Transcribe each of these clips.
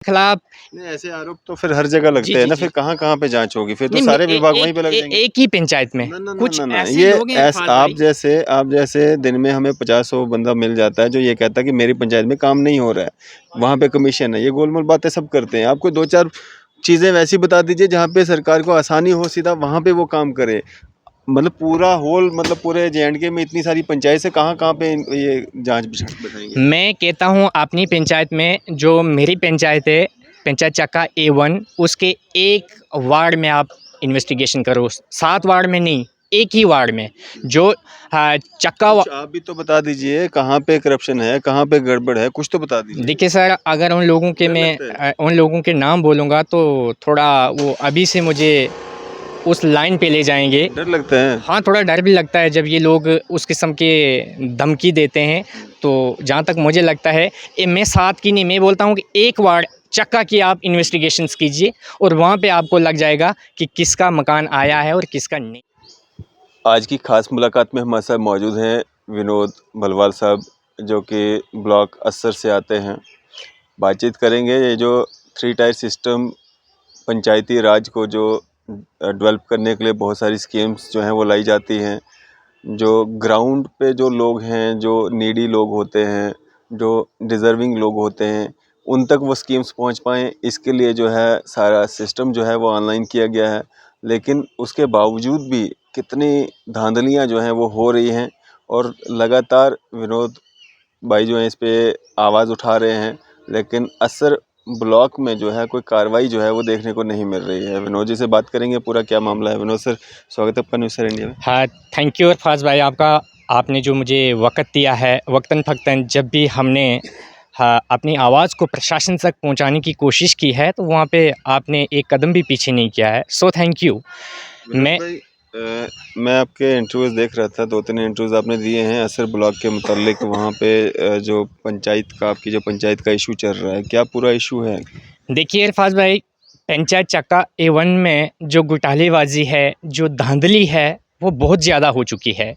खिलाफ। नहीं, ऐसे आरोप तो फिर हर जगह जी लगते हैं जी ना, जी फिर कहाँ कहाँ पे जांच होगी? फिर तो नहीं सारे विभाग वहीं पे लग एक जाएंगे। एक ही पंचायत में ना ना ना कुछ ना ना, ऐसे ये लोग हैं ऐस इरफाज भाई। आप जैसे दिन में हमें 50-100 बंदा मिल जाता है जो ये कहता है कि मेरी पंचायत में काम नहीं हो रहा है, वहाँ पे कमीशन है, ये गोलमोल बातें सब करते हैं। आपको 2-4 चीजें वैसी बता दीजिए जहाँ पे सरकार को आसानी हो, सीधा वहाँ पे वो काम करे। मतलब पूरा होल, मतलब पूरे J&K में इतनी सारी पंचायत से कहाँ कहाँ पे ये जांच बिठाएंगे? मैं कहता हूँ अपनी पंचायत में, जो मेरी पंचायत है, पंचायत चक्का A1, उसके एक वार्ड में आप इन्वेस्टिगेशन करो, 7 वार्ड में नहीं, एक ही वार्ड में। जो चक्का कुछ आप भी तो बता दीजिए, कहाँ पे करप्शन है, कहाँ पे गड़बड़ है, कुछ तो बता दीजिए। देखिए सर, अगर उन लोगों के डर मैं लगता है? उन लोगों के नाम बोलूँगा तो थोड़ा वो अभी से मुझे उस लाइन पे ले जाएंगे। डर लगता है? हाँ, थोड़ा डर भी लगता है जब ये लोग उस किस्म के धमकी देते हैं। तो जहाँ तक मुझे लगता है, ये मैं 7 की नहीं, मैं बोलता हूँ कि एक वार्ड चक्का की आप इन्वेस्टिगेशंस कीजिए और वहाँ पे आपको लग जाएगा कि किसका मकान आया है और किसका नहीं। आज की खास मुलाकात में हमारे साथ मौजूद हैं विनोद भलवाल साहब, जो कि ब्लॉक अस्सर से आते हैं। बातचीत करेंगे ये जो 3 टायर सिस्टम पंचायती राज को जो डेवलप करने के लिए बहुत सारी स्कीम्स जो हैं वो लाई जाती हैं। जो ग्राउंड पे जो लोग हैं, जो नीडी लोग होते हैं, जो डिज़र्विंग लोग होते हैं, उन तक वो स्कीम्स पहुंच पाएँ, इसके लिए जो है सारा सिस्टम जो है वो ऑनलाइन किया गया है। लेकिन उसके बावजूद भी कितनी धांधलियां जो हैं वो हो रही हैं, और लगातार विनोद भाई जो है इस पे आवाज़ उठा रहे हैं, लेकिन असर ब्लॉक में जो है कोई कार्रवाई जो है वो देखने को नहीं मिल रही है। विनोद जी से बात करेंगे पूरा क्या मामला है। विनोद सर, स्वागत है आपका न्यूज़ सर इंडिया में। हाँ, थैंक यू अरफाज भाई, आपका। आपने जो मुझे वक़्त दिया है, वक्तन फ़क्तन जब भी हमने हाँ, अपनी आवाज़ को प्रशासन तक पहुंचाने की कोशिश की है, तो वहाँ पे आपने एक कदम भी पीछे नहीं किया है। So thank you. विनोद मैं भाई, मैं आपके इंटरव्यूज़ देख रहा था, 2-3 इंटरव्यूज़ आपने दिए हैं असर ब्लॉक के मुतालिक। वहाँ पे जो पंचायत का, आपकी जो पंचायत का इशू चल रहा है, क्या पूरा इशू है? देखिए अरफाज भाई, पंचायत चक्का A1 में जो घोटालेबाजी है, जो धांधली है, वो बहुत ज़्यादा हो चुकी है।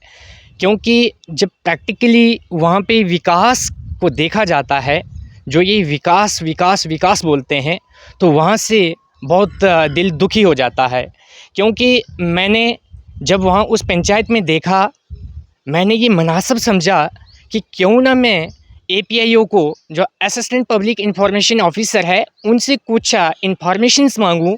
क्योंकि जब प्रैक्टिकली वहाँ पे विकास को देखा जाता है, जो ये विकास विकास विकास बोलते हैं, तो वहाँ से बहुत दिल दुखी हो जाता है। क्योंकि मैंने जब वहाँ उस पंचायत में देखा, मैंने ये मुनासिब समझा कि क्यों ना मैं APIO को, जो असिस्टेंट पब्लिक इंफॉर्मेशन ऑफिसर है, उनसे कुछ इंफॉर्मेशंस मांगूं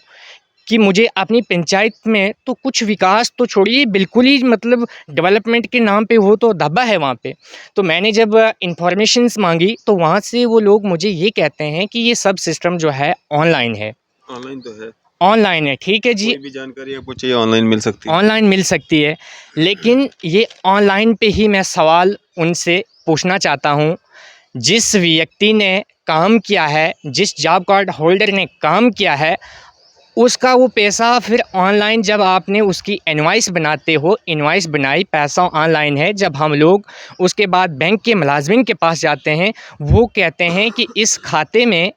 कि मुझे अपनी पंचायत में तो कुछ विकास तो छोड़िए, बिल्कुल ही मतलब डेवलपमेंट के नाम पे वो तो धब्बा है वहाँ पे। तो मैंने जब इंफॉर्मेशंस मांगी, तो वहाँ से वो लोग मुझे ये कहते हैं कि ये सब सिस्टम जो है ऑनलाइन है। ऑनलाइन तो है, ऑनलाइन है, ठीक है जी, कोई भी जानकारी आपको चाहिए ऑनलाइन मिल सकती है। ऑनलाइन मिल सकती है। लेकिन ये ऑनलाइन पे ही मैं सवाल उनसे पूछना चाहता हूँ, जिस व्यक्ति ने काम किया है, जिस जॉब कार्ड होल्डर ने काम किया है, उसका वो पैसा फिर ऑनलाइन जब आपने उसकी इनवॉइस बनाते हो, इनवॉइस बनाई, पैसा ऑनलाइन है। जब हम लोग उसके बाद बैंक के मुलाज़िम के पास जाते हैं, वो कहते हैं कि इस खाते में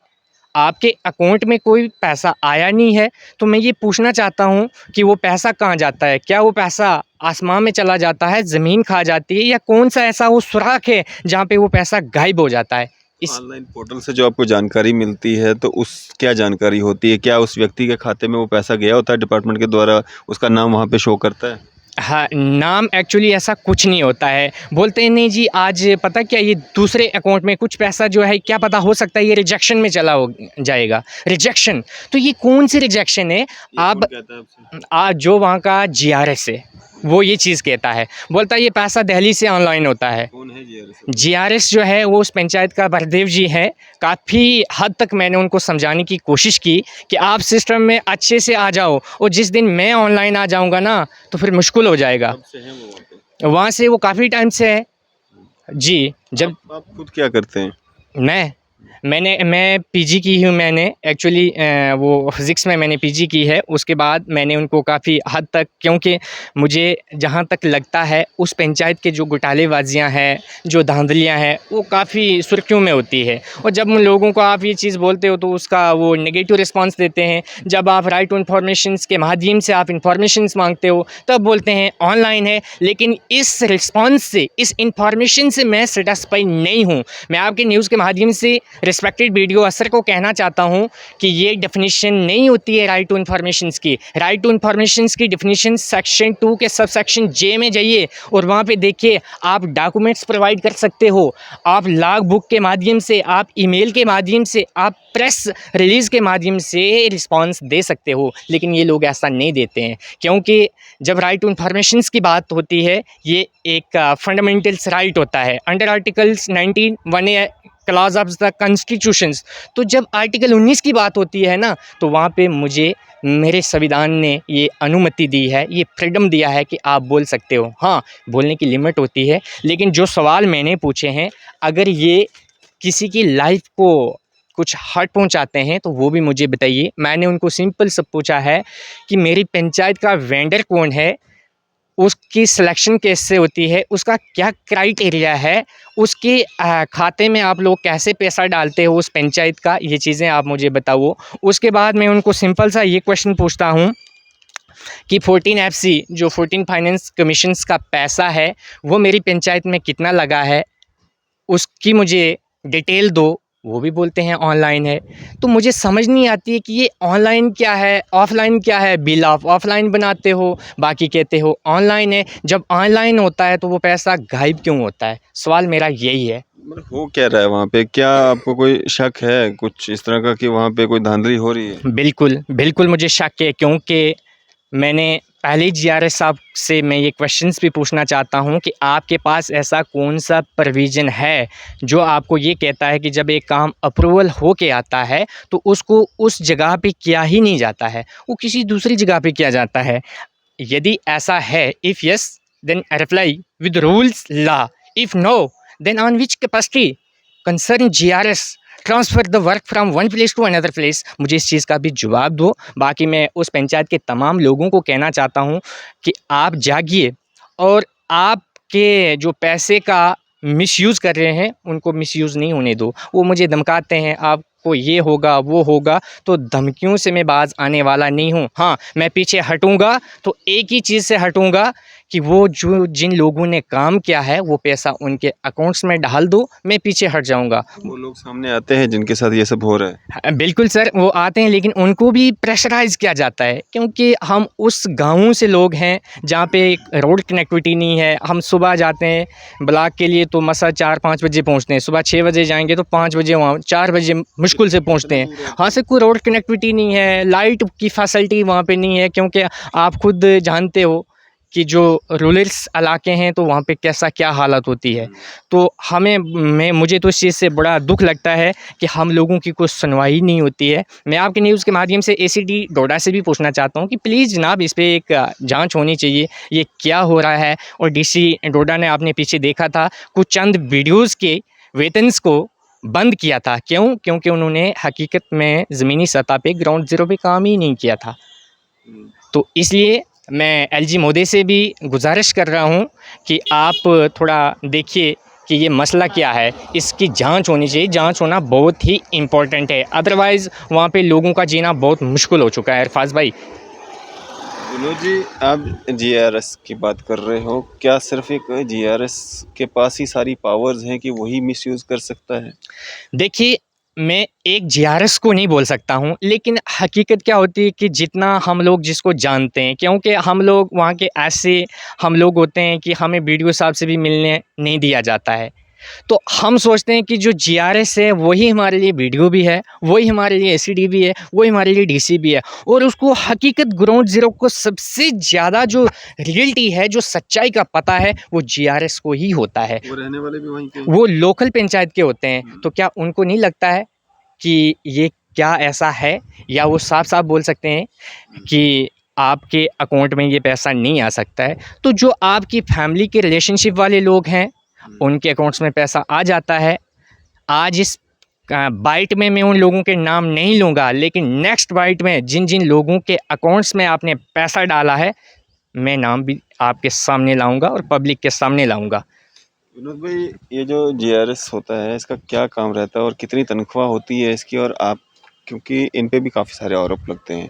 आपके अकाउंट में कोई पैसा आया नहीं है। तो मैं ये पूछना चाहता हूँ कि वो पैसा कहाँ जाता है? क्या वो पैसा आसमान में चला जाता है, ज़मीन खा जाती है, या कौन सा ऐसा वो सुराख है जहाँ पे वो पैसा गायब हो जाता है? इस ऑनलाइन पोर्टल से जो आपको जानकारी मिलती है, तो उस क्या जानकारी होती है? क्या उस व्यक्ति के खाते में वो पैसा गया होता है डिपार्टमेंट के द्वारा, उसका नाम वहाँ पे शो करता है? हाँ, नाम एक्चुअली ऐसा कुछ नहीं होता है। बोलते हैं नहीं जी, आज पता क्या, ये दूसरे अकाउंट में कुछ पैसा जो है, क्या पता, हो सकता है ये रिजेक्शन में चला हो जाएगा। रिजेक्शन, तो ये कौन सी रिजेक्शन है? ये आप कौन कहता है आपसे? आज जो वहाँ का GRS है, वो ये चीज़ कहता है, बोलता है ये पैसा दिल्ली से ऑनलाइन होता है। कौन है जीआरएस? GRS जो है वो उस पंचायत का बलदेव जी है। काफ़ी हद तक मैंने उनको समझाने की कोशिश की कि आप सिस्टम में अच्छे से आ जाओ, और जिस दिन मैं ऑनलाइन आ जाऊंगा ना, तो फिर मुश्किल हो जाएगा। कब से हैं वो वहाँ पे? वहाँ से वो काफ़ी टाइम से है जी। जब आप खुद क्या करते हैं? मैं PG की हूँ। मैंने एक्चुअली वो फिज़िक्स में मैंने PG की है। उसके बाद मैंने उनको काफ़ी हद तक, क्योंकि मुझे जहाँ तक लगता है उस पंचायत के जो घोटालेबाजियाँ हैं, जो धांधलियाँ हैं, वो काफ़ी सुर्खियों में होती है। और जब उन लोगों को आप ये चीज़ बोलते हो, तो उसका वो नेगेटिव रिस्पांस देते हैं। जब आप राइट टू इन्फॉर्मेशंस के माध्यम से आप इन्फॉर्मेशंस मांगते हो, तब बोलते हैं ऑनलाइन है। लेकिन इस रिस्पांस से, इस इन्फॉर्मेशन से मैं सेटिस्फाई नहीं हूँ। मैं आपके न्यूज़ के माध्यम से रिस्पेक्टेड वीडियो असर को कहना चाहता हूँ कि ये डेफिनेशन नहीं होती है राइट टू इन्फॉर्मेशंस की। राइट टू इन्फॉर्मेशंस की डेफिनेशन सेक्शन 2 के सब सेक्शन जे में जाइए और वहाँ पे देखिए, आप डॉक्यूमेंट्स प्रोवाइड कर सकते हो, आप लॉग बुक के माध्यम से, आप ईमेल के माध्यम से, आप प्रेस रिलीज़ के माध्यम से रिस्पांस दे सकते हो, लेकिन ये लोग ऐसा नहीं देते हैं। क्योंकि जब राइट टू इन्फॉर्मेशंस की बात होती है, ये एक फंडामेंटल्स राइट होता है under articles 19(1)(a) clause of the constitutions. तो जब आर्टिकल 19 की बात होती है ना, तो वहाँ पे मुझे मेरे संविधान ने ये अनुमति दी है, ये फ्रीडम दिया है कि आप बोल सकते हो। हाँ, बोलने की लिमिट होती है, लेकिन जो सवाल मैंने पूछे हैं, अगर ये किसी की लाइफ को कुछ हर्ट पहुंचाते हैं तो वो भी मुझे बताइए। मैंने उनको सिंपल सब पूछा है कि मेरी पंचायत का वेंडर कौन है, उसकी सिलेक्शन कैसे होती है, उसका क्या क्राइटेरिया है, उसके खाते में आप लोग कैसे पैसा डालते हो उस पंचायत का, ये चीज़ें आप मुझे बताओ। उसके बाद मैं उनको सिंपल सा ये क्वेश्चन पूछता हूँ कि 14FC जो 14 फाइनेंस कमीशंस का पैसा है, वो मेरी पंचायत में कितना लगा है, उसकी मुझे डिटेल दो। वो भी बोलते हैं ऑनलाइन है। तो मुझे समझ नहीं आती है कि ये ऑनलाइन क्या है, ऑफ़लाइन क्या है। बिल आप ऑफ़लाइन बनाते हो, बाकी कहते हो ऑनलाइन है। जब ऑनलाइन होता है तो वो पैसा गायब क्यों होता है? सवाल मेरा यही है। मतलब हो क्या रहा है वहाँ पे? क्या आपको कोई शक है कुछ इस तरह का कि वहाँ पे कोई धांधली हो रही है? बिल्कुल, बिल्कुल मुझे शक है, क्योंकि मैंने पहले ही जीआरएस साहब से मैं ये क्वेश्चंस भी पूछना चाहता हूँ कि आपके पास ऐसा कौन-सा प्रोविज़न है जो आपको ये कहता है कि जब एक काम अप्रूवल हो के आता है तो उसको उस जगह पे किया ही नहीं जाता है, वो किसी दूसरी जगह पे किया जाता है। यदि ऐसा है, if yes then reply with rules law, if no then on which capacity concern GRS transfer the work from one place to another place. मुझे इस चीज़ का भी जवाब दो। बाकी मैं उस पंचायत के तमाम लोगों को कहना चाहता हूँ कि आप जागिए और आपके जो पैसे का मिसयूज़ कर रहे हैं उनको मिसयूज़ नहीं होने दो। वो मुझे धमकाते हैं, आपको ये होगा वो होगा, तो धमकियों से मैं बाज आने वाला नहीं हूँ। हाँ, मैं पीछे हटूँगा तो एक ही चीज़ से हटूँगा कि वो जो जिन लोगों ने काम किया है वो पैसा उनके अकाउंट्स में डाल दो, मैं पीछे हट जाऊँगा। वो लोग सामने आते हैं जिनके साथ ये सब हो रहा है? हाँ, बिल्कुल सर, वो आते हैं, लेकिन उनको भी प्रेशराइज़ किया जाता है, क्योंकि हम उस गाँव से लोग हैं जहाँ पे रोड कनेक्टिविटी नहीं है। हम सुबह जाते हैं ब्लॉक के लिए तो मसा 4-5 बजे पहुँचते हैं। सुबह 6 बजे जाएँगे तो 5 बजे वहाँ 4 बजे मुश्किल से पहुँचते हैं। हाँ सर, कोई रोड कनेक्टिविटी नहीं है, लाइट की फैसिलिटी वहाँ पे नहीं है, क्योंकि आप खुद जानते हो कि जो रूरल्स इलाके हैं तो वहाँ पे कैसा क्या हालत होती है। तो मुझे तो इस चीज़ से बड़ा दुख लगता है कि हम लोगों की कोई सुनवाई नहीं होती है। मैं आपके न्यूज़ के माध्यम से एसीडी डोडा से भी पूछना चाहता हूँ कि प्लीज़ जनाब, इस पे एक जांच होनी चाहिए, ये क्या हो रहा है। और डीसी डोडा ने आपने पीछे देखा था, कुछ चंद वीडियोज़ के वेतन्स को बंद किया था। क्यों? क्योंकि उन्होंने हकीकत में ज़मीनी सतह पे ग्राउंड ज़ीरो पे काम ही नहीं किया था। तो इसलिए मैं एलजी महोदय से भी गुजारिश कर रहा हूँ कि आप थोड़ा देखिए कि ये मसला क्या है, इसकी जांच होनी चाहिए। जांच होना बहुत ही इम्पोर्टेंट है, अदरवाइज़ वहाँ पे लोगों का जीना बहुत मुश्किल हो चुका है। अरफाज भाई, विनोद जी, आप जीआरएस की बात कर रहे हो, क्या सिर्फ एक जीआरएस के पास ही सारी पावर्स हैं कि वही मिसयूज़ कर सकता है? देखिए, मैं एक जीआरएस को नहीं बोल सकता हूँ, लेकिन हकीकत क्या होती है कि जितना हम लोग जिसको जानते हैं, क्योंकि हम लोग वहाँ के ऐसे हम लोग होते हैं कि हमें बीडीओ साहब से भी मिलने नहीं दिया जाता है। तो हम सोचते हैं कि जो जीआरएस है वही हमारे लिए बीडीओ भी है, वही हमारे लिए एसीडी भी है, वही हमारे लिए डीसी भी है। और उसको हकीकत ग्राउंड ज़ीरो को सबसे ज़्यादा जो रियलिटी है, जो सच्चाई का पता है, वो जीआरएस को ही होता है। वो रहने वाले भी वहीं के हैं। वो लोकल पंचायत के होते हैं। तो क्या उनको नहीं लगता है कि ये क्या ऐसा है, या वो साफ-साफ बोल सकते हैं कि आपके अकाउंट में ये पैसा नहीं आ सकता है। तो जो आपकी फैमिली के रिलेशनशिप वाले लोग हैं, उनके अकाउंट्स में पैसा आ जाता है। आज इस बाइट में मैं उन लोगों के नाम नहीं लूँगा, लेकिन नेक्स्ट बाइट में जिन-जिन लोगों के अकाउंट्स में आपने पैसा डाला है, मैं नाम भी आपके सामने लाऊँगा और पब्लिक के सामने लाऊँगा। विनोद भाई, ये जो जीआरएस होता है इसका क्या काम रहता है और कितनी तनख्वाह होती है इसकी? और आप, क्योंकि इन पे भी काफ़ी सारे आरोप लगते हैं,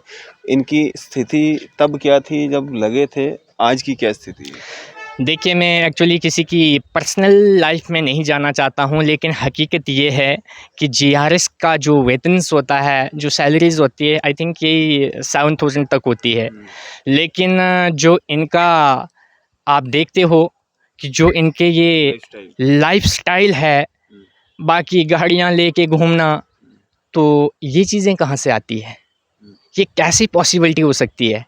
इनकी स्थिति तब क्या थी जब लगे थे, आज की क्या स्थिति है? देखिए, मैं एक्चुअली किसी की पर्सनल लाइफ में नहीं जाना चाहता हूँ, लेकिन हकीकत ये है कि जीआरएस का जो वेतन्स होता है, जो सैलरीज़ होती है, आई थिंक ये 7,000 तक होती है। लेकिन जो इनका आप देखते हो कि जो इनके ये लाइफ़स्टाइल है, बाकी गाड़ियाँ लेके घूमना, तो ये चीज़ें कहाँ से आती है? ये कैसी पॉसिबिलिटी हो सकती है?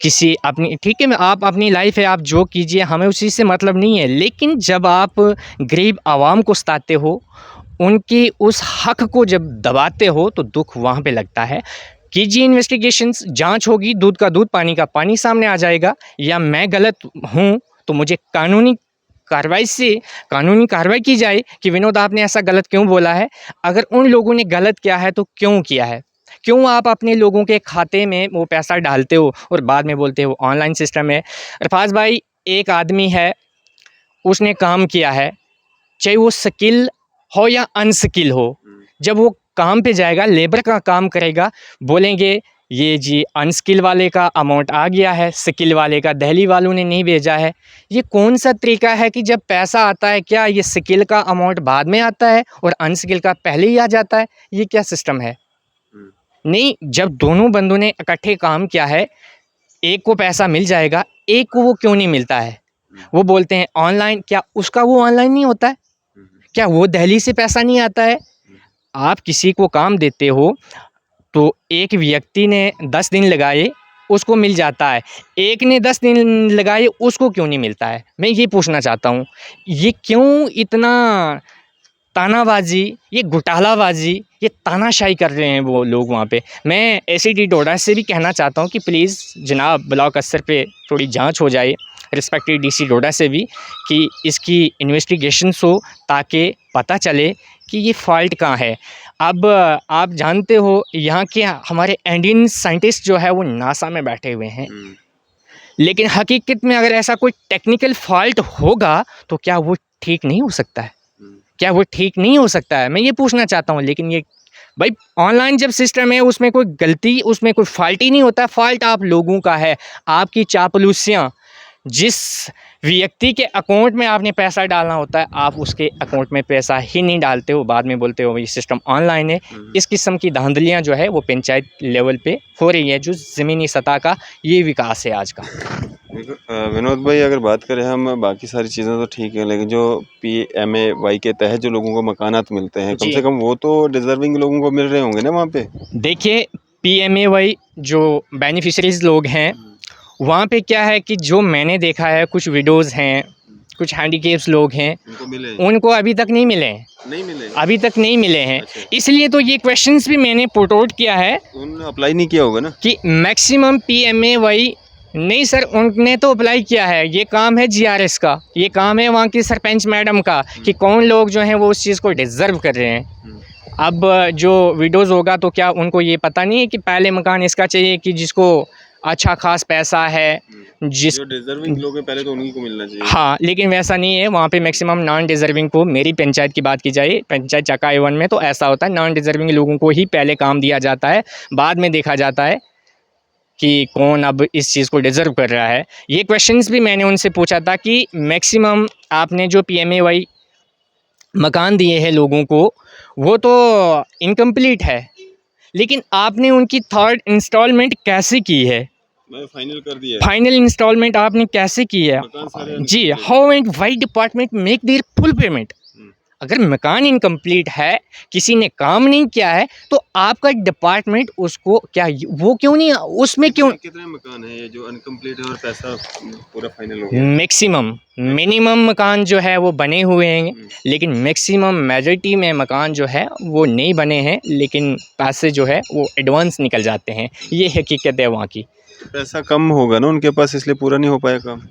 किसी अपनी ठीक है, मैं आप अपनी लाइफ है, आप जो कीजिए, हमें उस चीज़ से मतलब नहीं है। लेकिन जब आप गरीब आवाम को सताते हो, उनकी उस हक को जब दबाते हो, तो दुख वहाँ पे लगता है। कीजिए इन्वेस्टिगेशंस, जांच होगी, दूध का दूध, पानी का पानी सामने आ जाएगा। या मैं गलत हूँ तो मुझे कानूनी कार्रवाई की जाए कि विनोद आपने ऐसा गलत क्यों बोला है। अगर उन लोगों ने गलत किया है तो क्यों किया है? क्यों आप अपने लोगों के खाते में वो पैसा डालते हो और बाद में बोलते हो ऑनलाइन सिस्टम है? अरफाज भाई, एक आदमी है, उसने काम किया है, चाहे वो स्किल हो या अनस्किल हो, जब वो काम पे जाएगा, लेबर का काम करेगा, बोलेंगे ये जी अनस्किल वाले का अमाउंट आ गया है, स्किल वाले का दिल्ली वालों ने नहीं भेजा है। ये कौन सा तरीका है कि जब पैसा आता है, क्या ये स्किल का अमाउंट बाद में आता है और अनस्किल का पहले ही आ जाता है? ये क्या सिस्टम है? नहीं, जब दोनों बंदों ने इकट्ठे काम किया है, एक को पैसा मिल जाएगा, एक को वो क्यों नहीं मिलता है? वो बोलते हैं ऑनलाइन, क्या उसका वो ऑनलाइन नहीं होता है? क्या वो दिल्ली से पैसा नहीं आता है? आप किसी को काम देते हो, तो एक व्यक्ति ने 10 दिन लगाए, उसको मिल जाता है। एक ने 10 दिन लगाए, उसको क्यों नहीं मिलता है? मैं ये पूछना चाहता हूँ। ये क्यों इतना तानाबाजी, ये घोटालाबाजी, ये तानाशाही कर रहे हैं वो लोग वहाँ पे? मैं एसीडी डोडा से भी कहना चाहता हूँ कि प्लीज़ जनाब ब्लॉक अस्सर पे थोड़ी जांच हो जाए, रिस्पेक्टिव डीसी डोडा से भी, कि इसकी इन्वेस्टिगेशंस हो, ताकि पता चले कि ये फ़ॉल्ट कहाँ है। अब आप जानते हो यहाँ के हमारे इंडियन साइंटिस्ट जो है वो नासा में बैठे हुए हैं, लेकिन हकीकत में अगर ऐसा कोई टेक्निकल फ़ॉल्ट होगा तो क्या वो ठीक नहीं हो सकता है? क्या वो ठीक नहीं हो सकता है? मैं ये पूछना चाहता हूँ। लेकिन ये भाई, ऑनलाइन जब सिस्टम है, उसमें कोई गलती, उसमें कोई फ़ॉल्ट ही नहीं होता है। फ़ॉल्ट आप लोगों का है, आपकी चापलूसियाँ। जिस व्यक्ति के अकाउंट में आपने पैसा डालना होता है, आप उसके अकाउंट में पैसा ही नहीं डालते हो, बाद में बोलते हो ये सिस्टम ऑनलाइन है। इस किस्म की धांधलियाँ जो है वो पंचायत लेवल पे हो रही है, जो ज़मीनी सतह का ये विकास है आज का। देखो विनोद भाई, अगर बात करें हम, बाकी सारी चीज़ें तो ठीक है, लेकिन जो PMAY के तहत जो लोगों को मकानात मिलते हैं, कम जी। से कम वो तो डिजर्विंग लोगों को मिल रहे होंगे ना वहाँ पे? देखिए, PMAY जो बेनिफिशरीज़ लोग हैं, वहाँ पे क्या है कि जो मैंने देखा है, कुछ विडोज़ हैं, कुछ हैंडीकेप्स लोग हैं, उनको मिले? उनको अभी तक नहीं मिले हैं। नहीं मिले? अभी तक नहीं मिले हैं। अच्छा। इसलिए तो ये क्वेश्चंस भी मैंने पुट आउट किया है उन्होंने अप्लाई नहीं किया होगा ना? कि मैक्सिमम PMAY नहीं सर, उनने तो अप्लाई किया है। ये काम है GRS का, ये काम है वहाँ की सरपंच मैडम का, कि कौन लोग जो हैं वो उस चीज़ को डिज़र्व कर रहे हैं। अब जो विडोज़ होगा तो क्या उनको ये पता नहीं है कि पहले मकान इसका चाहिए कि जिसको अच्छा खास पैसा है, जिस जो डिजर्विंग लोग हैं पहले तो उन्हीं को मिलना चाहिए। हाँ, लेकिन वैसा नहीं है। वहाँ पे मैक्सिमम नॉन डिज़र्विंग को, मेरी पंचायत की बात की जाए, पंचायत चक्का A1 में तो ऐसा होता है, नॉन डिज़र्विंग लोगों को ही पहले काम दिया जाता है, बाद में देखा जाता है कि कौन अब इस चीज़ को डिज़र्व कर रहा है। ये क्वेश्चंस भी मैंने उनसे पूछा था कि मैक्सिमम आपने जो PMAY मकान दिए हैं लोगों को, वो तो इनकम्प्लीट है, लेकिन आपने उनकी थर्ड इंस्टॉलमेंट कैसे की है? मैं फाइनल कर दिया। फाइनल इंस्टॉलमेंट आपने कैसे की है? मकान सारे जी, how and why department make their full payment? अगर मकान इनकम्प्लीट है, किसी ने काम नहीं किया है, तो आपका डिपार्टमेंट उसको क्या, वो क्यों नहीं, उसमें क्यों? कितने मकान है ये जो अनकम्प्लीट है और पैसा पूरा फाइनल हो गया? मैक्सिमम, मिनिमम मकान जो है वो बने हुए हैं, लेकिन मैक्सिमम मेजॉरिटी में मकान जो है वो नहीं बने हैं, लेकिन पैसे जो है वो एडवांस निकल जाते हैं। ये हकीकत है वहाँ की। पैसा कम होगा ना उनके पास, इसलिए पूरा नहीं हो पाया काम।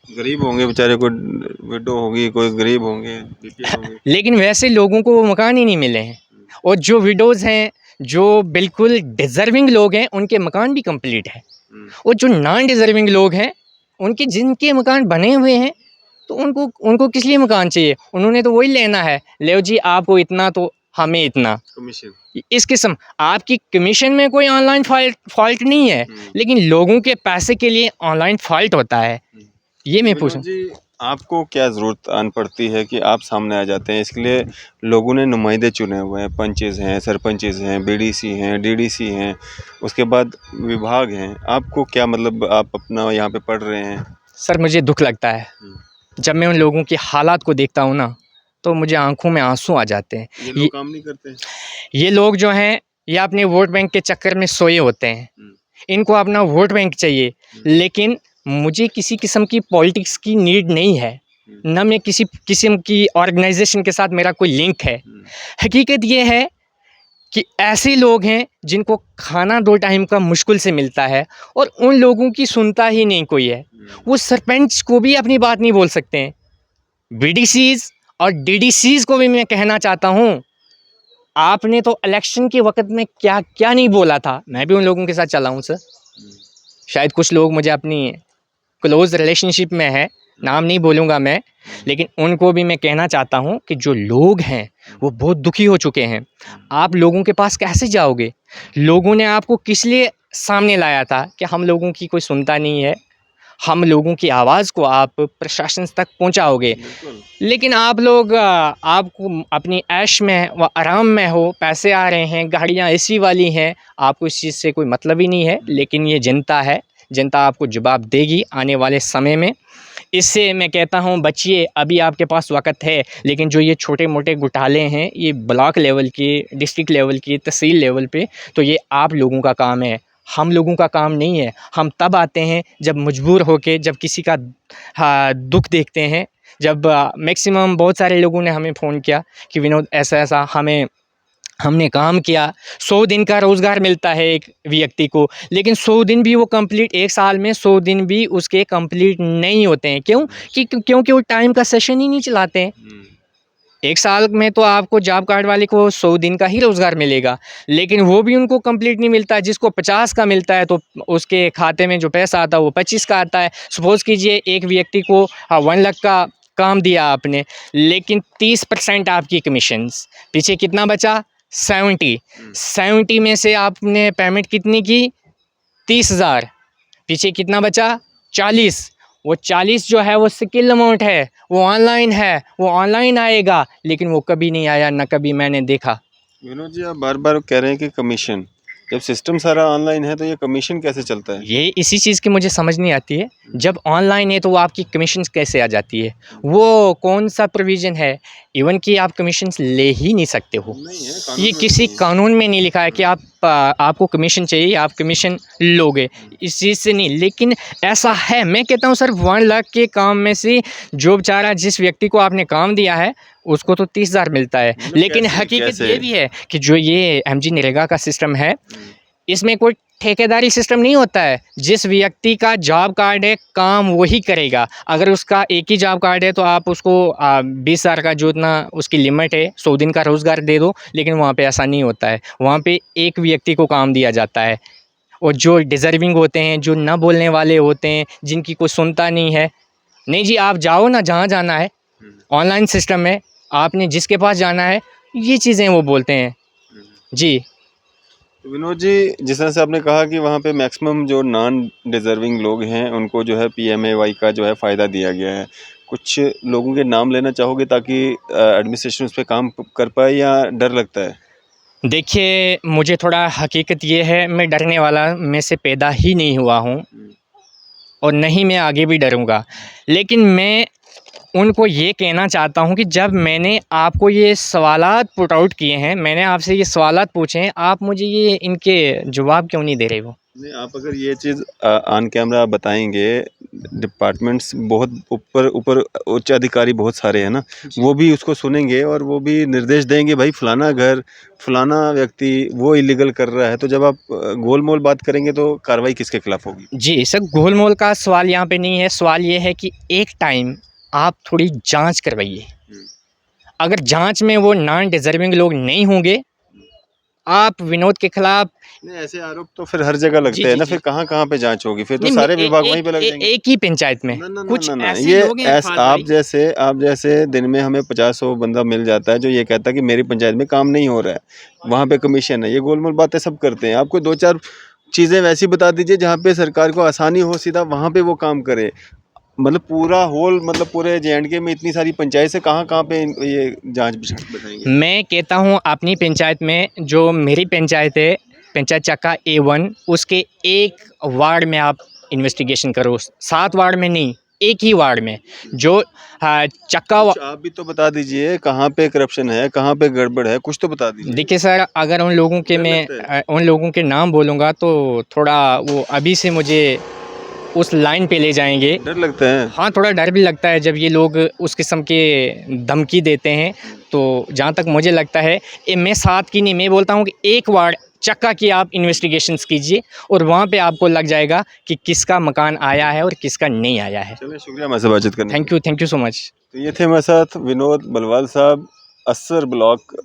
गरीब होंगे बेचारे, कोई विडो होगी, कोई गरीब होंगे, BPL होंगे। लेकिन वैसे लोगों को वो मकान ही नहीं मिले हैं, और जो विडोज़ हैं, जो बिल्कुल डिज़र्विंग लोग हैं, उनके मकान भी कंप्लीट है, और जो नॉन डिज़र्विंग लोग हैं, उनके जिनके मकान बने हुए हैं, तो उनको उनको किस लिए मकान चाहिए? उन्होंने तो वही लेना है, लो जी आपको इतना तो हमें इतना। कमीशन। इस किस्म आपकी कमीशन में कोई ऑनलाइन फॉल्ट नहीं है, लेकिन लोगों के पैसे के लिए ऑनलाइन फॉल्ट होता है। ये मैं पूछूं विनोद जी, आपको क्या ज़रूरत आन पड़ती है कि आप सामने आ जाते हैं? इसके लिए लोगों ने नुमाइंदे चुने हुए हैं, पंचेज़ हैं, सरपंचेज़ हैं, बीडीसी हैं, डीडीसी हैं, उसके बाद विभाग हैं। आपको क्या मतलब आप अपना यहाँ पे पढ़ रहे हैं? सर, मुझे दुख लगता है जब मैं उन लोगों की हालात को देखता हूँ ना, तो मुझे आंखों में आंसू आ जाते हैं। ये लोग काम नहीं करते हैं? ये लोग जो हैं, ये अपने वोट बैंक के चक्कर में सोए होते हैं। इनको अपना वोट बैंक चाहिए, लेकिन मुझे किसी किस्म की पॉलिटिक्स की नीड नहीं है, ना मैं किसी किस्म की ऑर्गेनाइजेशन के साथ मेरा कोई लिंक है। हकीकत ये है कि ऐसे लोग हैं जिनको खाना 2 टाइम का मुश्किल से मिलता है, और उन लोगों की सुनता ही नहीं कोई है। वो सरपंच को भी अपनी बात नहीं बोल सकते हैं। बीडीसीज़ और डीडीसीज़ को भी मैं कहना चाहता हूँ, आपने तो इलेक्शन के वक़्त में क्या क्या नहीं बोला था। मैं भी उन लोगों के साथ चला हूँ सर। शायद कुछ लोग मुझे अपनी क्लोज़ रिलेशनशिप में है, नाम नहीं बोलूँगा मैं, लेकिन उनको भी मैं कहना चाहता हूँ कि जो लोग हैं वो बहुत दुखी हो चुके हैं। आप लोगों के पास कैसे जाओगे? लोगों ने आपको किस लिए सामने लाया था कि हम लोगों की कोई सुनता नहीं है, हम लोगों की आवाज़ को आप प्रशासन तक पहुँचाओगे। लेकिन आप लोग आपको अपनी ऐश में व आराम में हो, पैसे आ रहे हैं, गाड़ियाँ एसी वाली हैं, आपको इस चीज़ से कोई मतलब ही नहीं है। लेकिन ये जनता है, जनता आपको जवाब देगी आने वाले समय में। इससे मैं कहता हूँ बचिए, अभी आपके पास वक़्त है। लेकिन जो ये छोटे-मोटे घोटाले हैं, ये ब्लॉक लेवल के, डिस्ट्रिक्ट लेवल के, तहसील लेवल पे, तो ये आप लोगों का काम है, हम लोगों का काम नहीं है। हम तब आते हैं जब मजबूर होके, जब किसी का दुःख देखते हैं। जब मैक्सिमम बहुत सारे लोगों ने हमें फ़ोन किया कि विनोद ऐसा-ऐसा हमने काम किया। 100 दिन का रोज़गार मिलता है एक व्यक्ति को, लेकिन 100 दिन भी वो कंप्लीट, 1 साल में 100 दिन भी उसके कंप्लीट नहीं होते हैं। क्यों? क्योंकि वो टाइम का सेशन ही नहीं चलाते हैं। 1 साल में तो आपको जॉब कार्ड वाले को 100 दिन का ही रोज़गार मिलेगा, लेकिन वो भी उनको कंप्लीट नहीं मिलता। जिसको 50 का मिलता है, तो उसके खाते में जो पैसा आता है वो 25 का आता है। सपोज़ कीजिए एक व्यक्ति को 1 लाख का काम दिया आपने, लेकिन 30% आपकी कमीशन्स, पीछे कितना बचा? 70 में से आपने पेमेंट कितनी की? 30,000। पीछे कितना बचा? 40। वो 40 जो है वो सिकिल अमाउंट है, वो ऑनलाइन है, वो ऑनलाइन आएगा, लेकिन वो कभी नहीं आया, ना कभी मैंने देखा। विनोद जी, आप बार-बार कह रहे हैं कि कमीशन, जब सिस्टम सारा ऑनलाइन है तो ये कमीशन कैसे चलता है? ये इसी चीज़ की मुझे समझ नहीं आती है। जब ऑनलाइन है तो वो आपकी कमीशन्स कैसे आ जाती है? वो कौन-सा प्रोविज़न है? इवन कि आप कमीशन्स ले ही नहीं सकते हो। नहीं है, कानून ये में किसी नहीं है। कानून में नहीं लिखा है कि आपको कमीशन चाहिए, आप कमीशन लोगे, इस चीज़ से नहीं। लेकिन ऐसा है, मैं कहता हूँ सर, 1 लाख के काम में से जो बेचारा, जिस व्यक्ति को आपने काम दिया है, उसको तो 30,000 मिलता है। मतलब लेकिन कैसे? हकीकत कैसे? ये भी है कि जो ये एमजी नरेगा का सिस्टम है, इसमें कोई ठेकेदारी सिस्टम नहीं होता है। जिस व्यक्ति का जॉब कार्ड है, काम वही करेगा। अगर उसका एक ही जॉब कार्ड है तो आप उसको 20,000 का जो इतना उसकी लिमिट है, 100 दिन का रोज़गार दे दो। लेकिन वहाँ पे ऐसा नहीं होता है। वहाँ पे एक व्यक्ति को काम दिया जाता है, और जो डिज़र्विंग होते हैं, जो ना बोलने वाले होते हैं, जिनकी कोई सुनता नहीं है, नहीं जी आप जाओ ना जहाँ जाना है, ऑनलाइन सिस्टम है, आपने जिसके पास जाना है, ये चीज़ें वो बोलते हैं। जी। तो विनोद जी, जिस तरह से आपने कहा कि वहाँ पे मैक्सिमम जो नॉन डिज़र्विंग लोग हैं, उनको जो है पीएमएवाई का जो है फ़ायदा दिया गया है। कुछ लोगों के नाम लेना चाहोगे ताकि एडमिनिस्ट्रेशन उस पे काम कर पाए, या डर लगता है? देखिए, मुझे थोड़ा हकीकत ये है, मैं डरने वाला में से पैदा ही नहीं हुआ हूँ, और नहीं मैं आगे भी डरूँगा। लेकिन मैं उनको ये कहना चाहता हूँ कि जब मैंने आपको ये सवालात पुट आउट किए हैं, मैंने आपसे ये सवालात पूछे हैं, आप मुझे ये इनके जवाब क्यों नहीं दे रहे हो? नहीं, आप अगर ये चीज़ ऑन कैमरा बताएँगे, डिपार्टमेंट्स बहुत ऊपर ऊपर उच्च अधिकारी बहुत सारे हैं ना, वो भी उसको सुनेंगे और वो भी निर्देश देंगे, भाई फलाना घर, फलाना व्यक्ति वो इल्लीगल कर रहा है। तो जब आप गोल-मोल बात करेंगे तो कार्रवाई किसके खिलाफ होगी? जी, सर, गोल-मोल का सवाल यहाँ पे नहीं है। सवाल ये है कि एक टाइम आप थोड़ी जाँच करवाइए। अगर जाँच में वो नॉन डिज़र्विंग लोग नहीं होंगे, आप विनोद के खिलाफ नहीं, ऐसे आरोप तो फिर हर जगह लगते हैं जी, ना, जी। फिर कहाँ-कहाँ पे जाँच होगी? फिर तो नहीं, सारे ए विभाग एक वहीं पे लग ए जाएँगे। एक ही पंचायत में ना, ना, ना, कुछ ना, ना, ऐसे ये लोग हैं ऐस अल्फाज भाई। आप जैसे दिन में हमें 50-100 बंदा मिल जाता है, जो ये कहता है कि मेरी पंचायत में काम नहीं हो रहा है, वहाँ पे कमीशन है, ये गोलमोल बातें सब करते हैं। आप कोई 2-4 चीज़ें वैसी बता दीजिए, जहाँ पे सरकार को आसानी हो, सीधा वहाँ पे वो काम करे। मतलब पूरा होल मतलब पूरे जे-एंड-के में इतनी सारी पंचायत से कहाँ-कहाँ पे ये जाँच बिठाएँगे? मैं कहता हूँ अपनी पंचायत में जो मेरी पंचायत है, पंचायत चक्का A1 उसके एक वार्ड में आप इन्वेस्टिगेशन करो, 7 वार्ड में नहीं, एक ही वार्ड में जो चक्का कुछ आप भी तो बता दीजिए, कहाँ पे करप्शन है, कहाँ पे गड़बड़ है, कुछ तो बता दीजिए। देखिए सर, अगर उन लोगों के डर मैं लगता है? उन लोगों के नाम बोलूँगा तो थोड़ा वो अभी से मुझे उस लाइन पे ले जाएँगे। डर लगता है? हाँ, थोड़ा डर भी लगता है जब ये लोग उस किस्म के धमकी देते हैं, तो जहाँ तक मुझे लगता है मैं 7 की नहीं, मैं बोलता हूँ कि एक वार्ड चक्का की आप इन्वेस्टिगेशंस कीजिए और वहाँ पे आपको लग जाएगा कि किसका मकान आया है और किसका नहीं आया है। चलिए शुक्रिया हमारे से बातचीत करने के लिए। Thank you so much. तो ये थे हमारे साथ विनोद बलवाल साहब, अस्सर ब्लॉक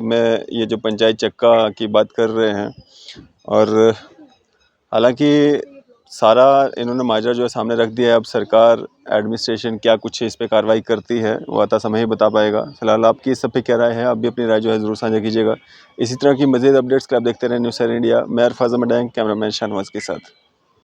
में ये जो पंचायत चक्का की बात कर रहे हैं। और हालांकि सारा इन्होंने माजरा जो है सामने रख दिया है। अब सरकार एडमिनिस्ट्रेशन क्या कुछ इस पे कार्रवाई करती है वो आता समय ही बता पाएगा। फिलहाल आपकी इस सब पे क्या राय है, आप भी अपनी राय जो है ज़रूर साझा कीजिएगा। इसी तरह की मज़ीद अपडेट्स के आप देखते रहें न्यूज़ 7 इंडिया। मैं अरफाज़ मडैंग, कैमरामैन शाहनवाज के साथ।